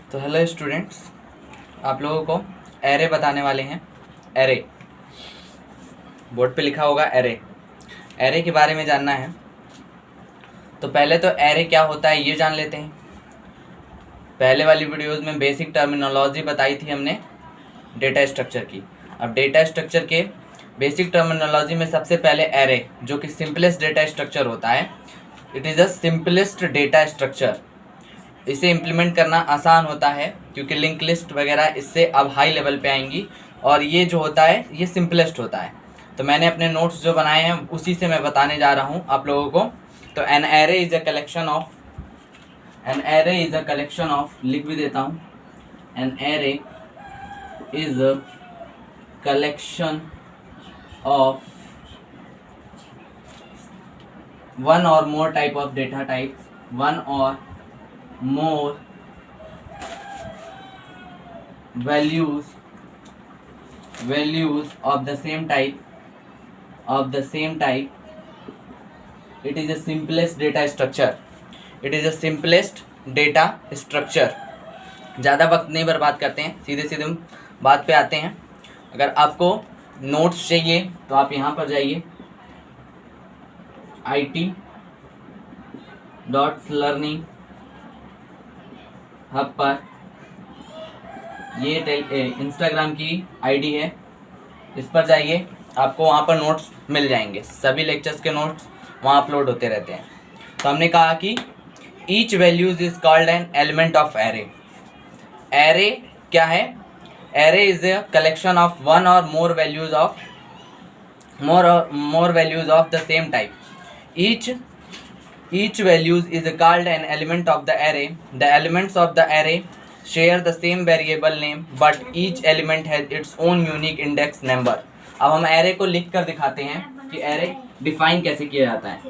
तो hello students, आप लोगों को एरे बताने वाले हैं। एरे बोर्ड पे लिखा होगा एरे के बारे में जानना है। तो पहले तो एरे क्या होता है ये जान लेते हैं। पहले वाली वीडियोस में बेसिक टर्मिनोलॉजी बताई थी हमने डेटा स्ट्रक्चर की। अब डेटा स्ट्रक्चर के बेसिक टर्मिनोलॉजी में सबसे पहले एरे, जो कि सिंपलेस्ट डेटा स्ट्रक्चर होता है, it is the simplest data structure. इसे इम्प्लीमेंट करना आसान होता है क्योंकि लिंक लिस्ट वगैरह इससे अब हाई लेवल पे आएंगी, और ये जो होता है ये सिंपलेस्ट होता है। तो मैंने अपने नोट्स जो बनाए हैं उसी से मैं बताने जा रहा हूँ आप लोगों को। तो an array is a collection of लिख भी देता हूँ। An array is a collection of one or more type of data types, one or more values of the same type. It is the simplest data structure. ज़्यादा वक्त नहीं बर्बाद करते हैं, सीधे सीधे बात पे आते हैं। अगर आपको नोट्स चाहिए तो आप यहाँ पर जाइए IT.learning हब पर। ये इंस्टाग्राम की आईडी है, इस पर जाइए, आपको वहाँ पर नोट्स मिल जाएंगे। सभी लेक्चर्स के नोट्स वहाँ अपलोड होते रहते हैं। तो हमने कहा कि each values is called an element of array. Array क्या है? Array is a collection of one or more values of the same type. Each values is called an element of the array. The elements of the array share the same variable name, but each element has its own unique index number. अब हम array को लिख कर दिखाते हैं कि array define कैसे किया जाता है।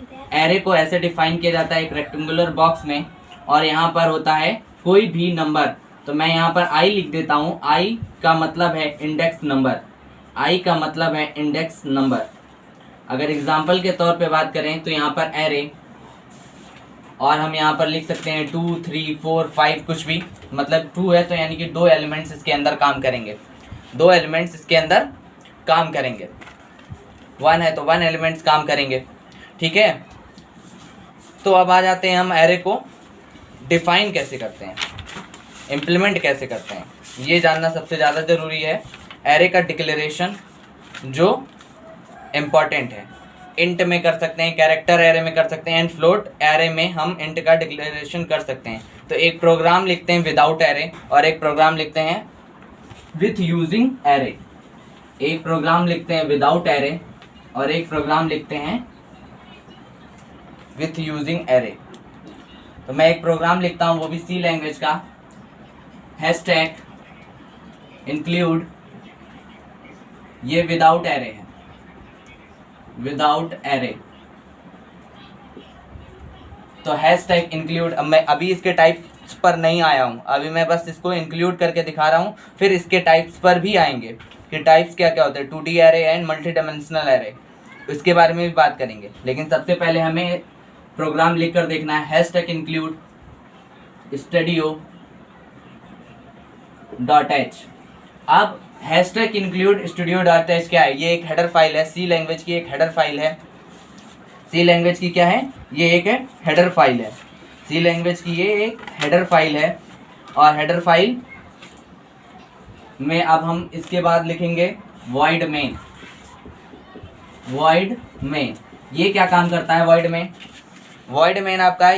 array को ऐसे डिफाइन किया जाता है एक रेक्टेंगुलर बॉक्स में, और यहाँ पर होता है कोई भी नंबर। तो मैं यहाँ पर i लिख देता हूँ। i का मतलब है इंडेक्स नंबर। अगर एग्जाम्पल के तौर पे बात करें तो यहाँ पर array, और हम यहाँ पर लिख सकते हैं 2, 3, 4, 5 कुछ भी। मतलब 2 है तो यानी कि 2 एलिमेंट्स इसके अंदर काम करेंगे। 1 है तो 1 एलिमेंट्स काम करेंगे। ठीक है, तो अब आ जाते हैं हम एरे को डिफाइन कैसे करते हैं, इम्प्लीमेंट कैसे करते हैं, ये जानना सबसे ज़्यादा ज़रूरी है। एरे का डिक्लेरेशन जो इम्पॉर्टेंट है, इंट में कर सकते हैं, कैरेक्टर एरे में कर सकते हैं, एंड फ्लोट एरे में हम इंट का डिक्लेरेशन कर सकते हैं। तो एक प्रोग्राम लिखते हैं विदाउट एरे, और एक प्रोग्राम लिखते हैं विथ यूजिंग एरे। एक प्रोग्राम लिखते हैं विदाउट एरे और एक प्रोग्राम लिखते हैं विथ यूजिंग एरे। तो मैं एक प्रोग्राम लिखता हूँ, वो भी सी लैंग्वेज का, #include। ये विदाउट एरे है, विदाउट एरे। तो #include। अब मैं अभी इसके टाइप्स पर नहीं आया हूँ, अभी मैं बस इसको इंक्लूड करके दिखा रहा हूँ, फिर इसके टाइप्स पर भी आएंगे कि टाइप्स क्या क्या होते हैं, 2D array and multi dimensional array. इसके बारे में भी बात करेंगे, लेकिन सबसे पहले हमें प्रोग्राम लिख कर देखना है। #include studio.h। अब #include studio.h क्या है? ये एक हेडर फाइल है, सी लैंग्वेज की एक हेडर फाइल है। सी लैंग्वेज की क्या है? ये एक हेडर फाइल है। सी लैंग्वेज की ये एक हेडर फाइल है, और हेडर फाइल में अब हम इसके बाद लिखेंगे void main। ये क्या काम करता है? void main आपका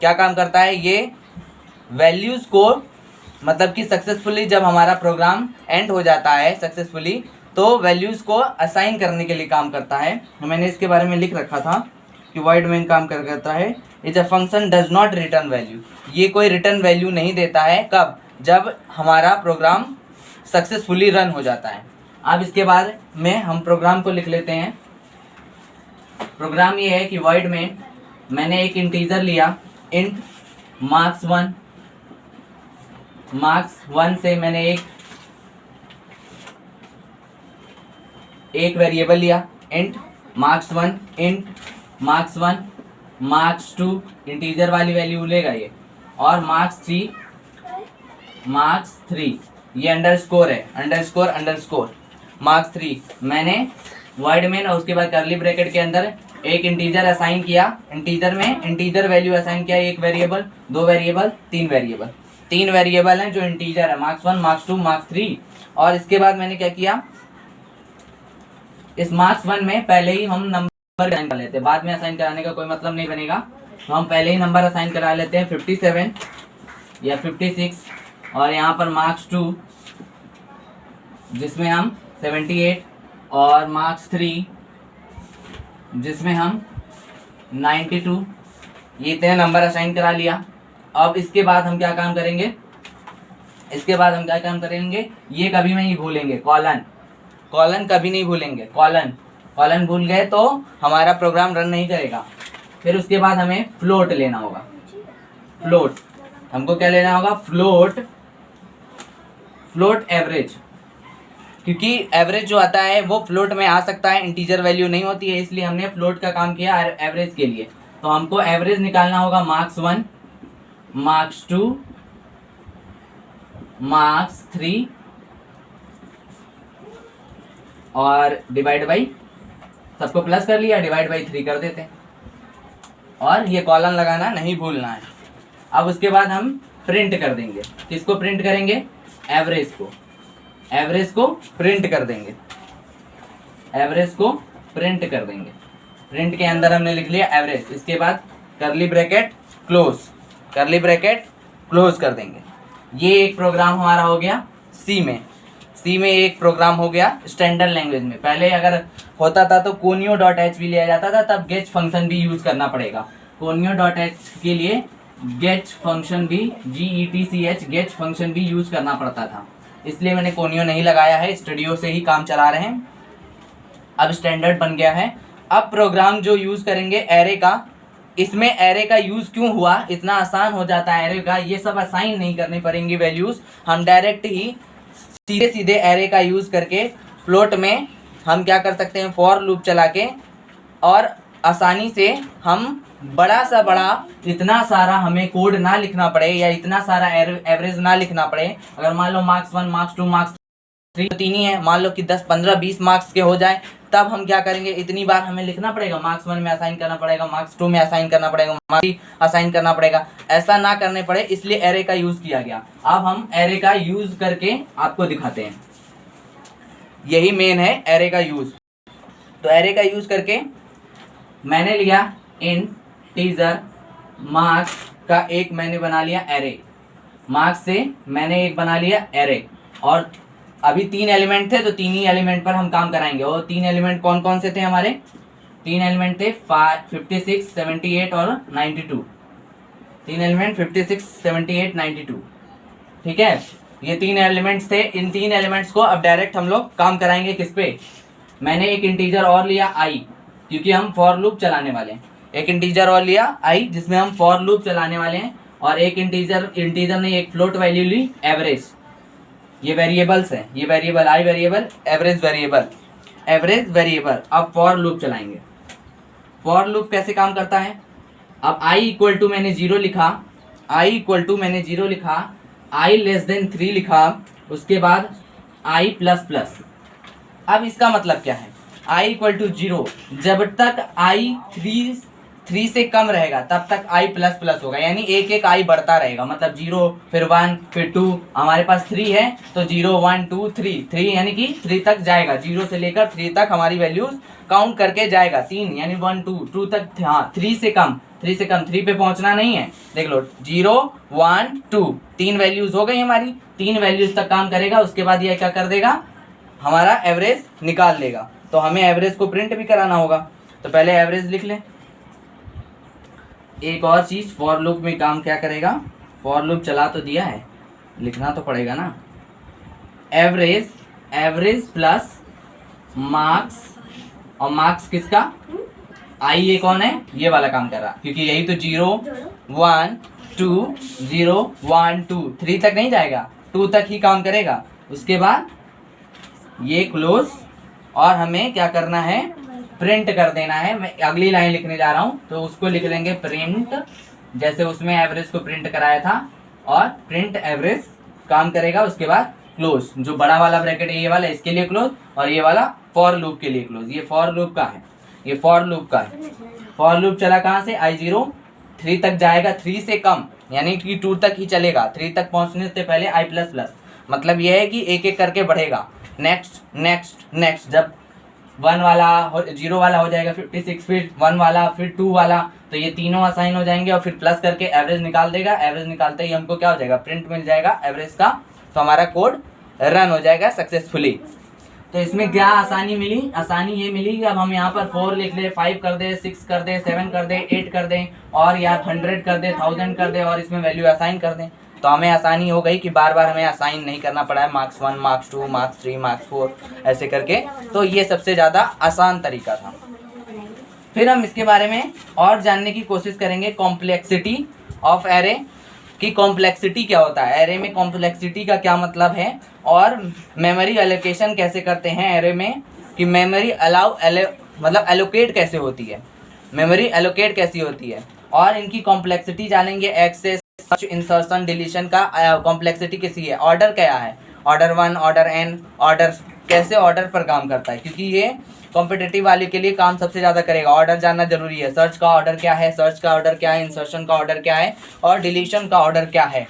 क्या काम करता है? ये वैल्यूज़ को, मतलब कि सक्सेसफुली जब हमारा प्रोग्राम एंड हो जाता है सक्सेसफुली, तो वैल्यूज़ को असाइन करने के लिए काम करता है। मैंने इसके बारे में लिख रखा था कि void main काम करता है। It's a function does not return value. ये कोई रिटर्न वैल्यू नहीं देता है। कब? जब हमारा प्रोग्राम सक्सेसफुली रन हो जाता है। अब इसके बाद में हम प्रोग्राम को लिख लेते हैं। प्रोग्राम ये है कि void main, मैंने एक इंटीजर लिया int marks1 से मैंने एक वेरिएबल लिया int marks1, int marks1, marks2 integer वाली वैल्यू लेगा ये, और marks3 मार्क्स 3, ये अंडरस्कोर है, अंडरस्कोर अंडरस्कोर मार्क्स 3 मैंने वर्ड में और उसके बाद कर्ली ब्रैकेट के अंदर एक इंटीजर असाइन किया, इंटीजर में इंटीजर वैल्यू असाइन किया, एक वेरिएबल, दो वेरिएबल, तीन वेरिएबल, तीन वेरिएबल हैं जो इंटीजर है, मार्क्स 1, मार्क्स 2, मार्क्स 3। और इसके बाद मैंने क्या किया, इस मार्क्स 1 में पहले ही हम नंबर असाइन कर लेते हैं, बाद में असाइन कराने का कोई मतलब नहीं बनेगा, तो हम पहले ही नंबर असाइन करा लेते हैं 57 या 56, और यहाँ पर मार्क्स 2 जिसमें हम 78 और मार्क्स 3 जिसमें हम 92, ये इतने नंबर असाइन करा लिया। अब इसके बाद हम क्या काम करेंगे, इसके बाद हम क्या काम करेंगे, ये कभी नहीं भूलेंगे, कॉलन, कॉलन कभी नहीं भूलेंगे, कॉलन, कॉलन भूल गए तो हमारा प्रोग्राम रन नहीं करेगा। फिर उसके बाद हमें फ्लोट लेना होगा, फ्लोट, हमको क्या लेना होगा, फ्लोट, फ्लोट एवरेज, क्योंकि एवरेज जो आता है वो फ्लोट में आ सकता है, इंटीजर वैल्यू नहीं होती है, इसलिए हमने फ्लोट का काम किया एवरेज के लिए। तो हमको एवरेज निकालना होगा मार्क्स 1, मार्क्स 2, मार्क्स 3 और डिवाइड बाई, सबको प्लस कर लिया, डिवाइड बाई 3 कर देते हैं, और ये कॉलन लगाना नहीं भूलना है। अब उसके बाद हम प्रिंट कर देंगे, किसको प्रिंट करेंगे, एवरेज को, एवरेज को प्रिंट कर देंगे, एवरेज को प्रिंट कर देंगे। प्रिंट के अंदर हमने लिख लिया एवरेज, इसके बाद करली ब्रैकेट क्लोज, करली ब्रैकेट क्लोज कर देंगे। ये एक प्रोग्राम हमारा हो गया सी में, सी में एक प्रोग्राम हो गया स्टैंडर्ड लैंग्वेज में। पहले अगर होता था तो conio.h भी लिया जाता था, तब गेट फंक्शन भी यूज करना पड़ेगा। conio.h के लिए गेट फंक्शन भी, GETCH गेट फंक्शन भी यूज करना पड़ता था, इसलिए मैंने कोनियो नहीं लगाया है, स्टूडियो से ही काम चला रहे हैं। अब स्टैंडर्ड बन गया है। अब प्रोग्राम जो यूज करेंगे एरे का, इसमें एरे का यूज क्यों हुआ, इतना आसान हो जाता है एरे का, ये सब असाइन नहीं करनी पड़ेंगी वैल्यूज, हम डायरेक्ट ही सीधे सीधे एरे का यूज करके फ्लोट में हम क्या कर सकते हैं, फॉर लूप चला के, और आसानी से हम बड़ा सा बड़ा, इतना सारा हमें कोड ना लिखना पड़े या इतना सारा एवरेज ना लिखना पड़े। अगर मान लो मार्क्स 1, मार्क्स 2, मार्क्स 3 तीन ही है, मान लो कि 10, 15, 20 मार्क्स के हो जाए, तब हम क्या करेंगे, इतनी बार हमें लिखना पड़ेगा, मार्क्स 1 में असाइन करना पड़ेगा, मार्क्स 2 में असाइन करना पड़ेगा, मार्क्स 3 असाइन करना पड़ेगा, ऐसा ना करने पड़े, इसलिए एरे का यूज किया गया। अब हम एरे का यूज करके आपको दिखाते हैं, यही मेन है एरे का यूज। तो एरे का यूज करके मैंने लिया इंटीजर मार्क्स का एक मैंने बना लिया एरे, मार्क्स से मैंने एक बना लिया एरे, और अभी 3 एलिमेंट थे तो 3 ही एलिमेंट पर हम काम कराएंगे। और 3 एलिमेंट कौन कौन से थे हमारे, 3 एलिमेंट थे 56, 78 और 92, 3 एलिमेंट 56, 78, 92, ठीक है, ये 3 एलिमेंट्स थे। इन 3 एलिमेंट्स को अब डायरेक्ट हम लोग काम कराएंगे किस पे, मैंने एक इंटीजर और लिया i, क्योंकि हम फॉर लूप चलाने वाले हैं, एक इंटीजर और लिया i जिसमें हम फॉर लूप चलाने वाले हैं, और एक इंटीजर ने एक फ्लोट वैल्यू ली एवरेज, ये वेरिएबल्स हैं, ये variable i variable, average variable, average variable. अब फॉर लूप चलाएंगे, फॉर लूप कैसे काम करता है, अब i इक्वल टू मैंने 0 लिखा, i इक्वल टू मैंने 0 लिखा, i लेस देन 3 लिखा, उसके बाद i प्लस प्लस। अब इसका मतलब क्या है, i इक्वल टू 0, जब तक i 3 से कम रहेगा तब तक i प्लस प्लस होगा, यानी एक एक i बढ़ता रहेगा, मतलब 0 फिर 1 फिर 2, हमारे पास 3 है तो 0 1 2 3 यानी कि 3 तक जाएगा, 0 से लेकर 3 तक हमारी वैल्यूज काउंट करके जाएगा, 3 यानी 1 2 तक, हाँ 3 से कम 3 पे पहुंचना नहीं है। देख लो 0 1 2 3 वैल्यूज हो गई हमारी, 3 वैल्यूज तक काम करेगा, उसके बाद ये क्या कर देगा, हमारा एवरेज निकाल देगा। तो हमें एवरेज को प्रिंट भी कराना होगा, तो पहले एवरेज लिख लें। एक और चीज, फॉर लूप में काम क्या करेगा, फॉर लूप चला तो दिया है, लिखना तो पड़ेगा ना, एवरेज, एवरेज प्लस मार्क्स, और मार्क्स किसका, आई ये कौन है, ये वाला काम कर रहा, क्योंकि यही तो 0 1 2 0 1 2 3 तक नहीं जाएगा, 2 तक ही काम करेगा। उसके बाद ये क्लोज, और हमें क्या करना है, प्रिंट कर देना है। मैं अगली लाइन लिखने जा रहा हूँ, तो उसको लिख लेंगे प्रिंट, जैसे उसमें एवरेज को प्रिंट कराया था, और प्रिंट एवरेज काम करेगा, उसके बाद क्लोज, जो बड़ा वाला ब्रैकेट है ये वाला इसके लिए क्लोज, और ये वाला फॉर लूप के लिए क्लोज। ये फॉर लूप का है, ये फॉर लूप का है। फॉर लूप चला कहाँ से, I0 3 तक जाएगा, 3 से कम यानी कि 2 तक ही चलेगा, 3 तक पहुंचने से पहले I++, मतलब ये है कि एक एक करके बढ़ेगा। नेक्स्ट नेक्स्ट नेक्स्ट, जब 1 वाला 0 वाला हो जाएगा 56, फिर 1 वाला, फिर 2 वाला, तो ये तीनों असाइन हो जाएंगे और फिर प्लस करके एवरेज निकाल देगा। एवरेज निकालते ही हमको क्या हो जाएगा, प्रिंट मिल जाएगा एवरेज का, तो हमारा कोड रन हो जाएगा सक्सेसफुली। तो इसमें क्या आसानी मिली, आसानी ये मिली कि अब हम यहाँ पर 4 लिख ले, 5 कर दे, 6 कर दे, 7 कर दे, 8 कर दें, और यार 100 कर दे, 1000 कर दे, और इसमें वैल्यू असाइन कर दें। तो हमें आसानी हो गई कि बार बार हमें असाइन नहीं करना पड़ा है, मार्क्स 1, मार्क्स 2, मार्क्स 3, मार्क्स 4 ऐसे करके। तो ये सबसे ज़्यादा आसान तरीका था। फिर हम इसके बारे में और जानने की कोशिश करेंगे, कॉम्प्लेक्सिटी ऑफ एरे की कॉम्प्लेक्सिटी क्या होता है, एरे में कॉम्प्लेक्सिटी का क्या मतलब है, और मेमोरी एलोकेशन कैसे करते हैं एरे में, कि मेमोरी मतलब एलोकेट कैसे होती है, मेमोरी एलोकेट कैसी होती है, और इनकी कॉम्प्लेक्सिटी जानेंगे। एक्सेस, सर्च, इंसर्शन, डिलीशन का कॉम्प्लेक्सिटी कैसी है, ऑर्डर क्या है, ऑर्डर 1, ऑर्डर n, ऑर्डर कैसे ऑर्डर पर काम करता है, क्योंकि ये कॉम्पिटिटिव वाले के लिए काम सबसे ज़्यादा करेगा। ऑर्डर जानना जरूरी है, सर्च का ऑर्डर क्या है, सर्च का ऑर्डर क्या है, इंसर्शन का ऑर्डर क्या है, और डिलीशन का ऑर्डर क्या है।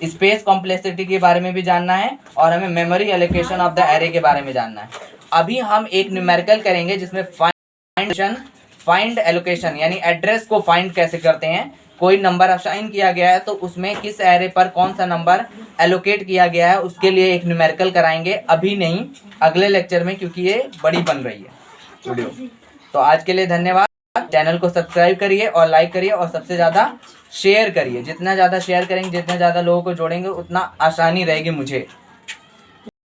स्पेस कॉम्प्लेक्सिटी के बारे में भी जानना है, और हमें memory allocation of the array के बारे में जानना है। अभी हम एक न्यूमेरिकल करेंगे जिसमें फाइंड एलोकेशन यानी एड्रेस को फाइंड कैसे करते हैं। कोई नंबर असाइन किया गया है तो उसमें किस एरे पर कौन सा नंबर एलोकेट किया गया है, उसके लिए एक न्यूमेरिकल कराएंगे, अभी नहीं अगले लेक्चर में, क्योंकि ये बड़ी बन रही है वीडियो। तो आज के लिए धन्यवाद। चैनल को सब्सक्राइब करिए और लाइक करिए, और सबसे ज़्यादा शेयर करिए। जितना ज़्यादा शेयर करेंगे, जितना ज़्यादा लोगों को जोड़ेंगे, उतना आसानी रहेगी मुझे।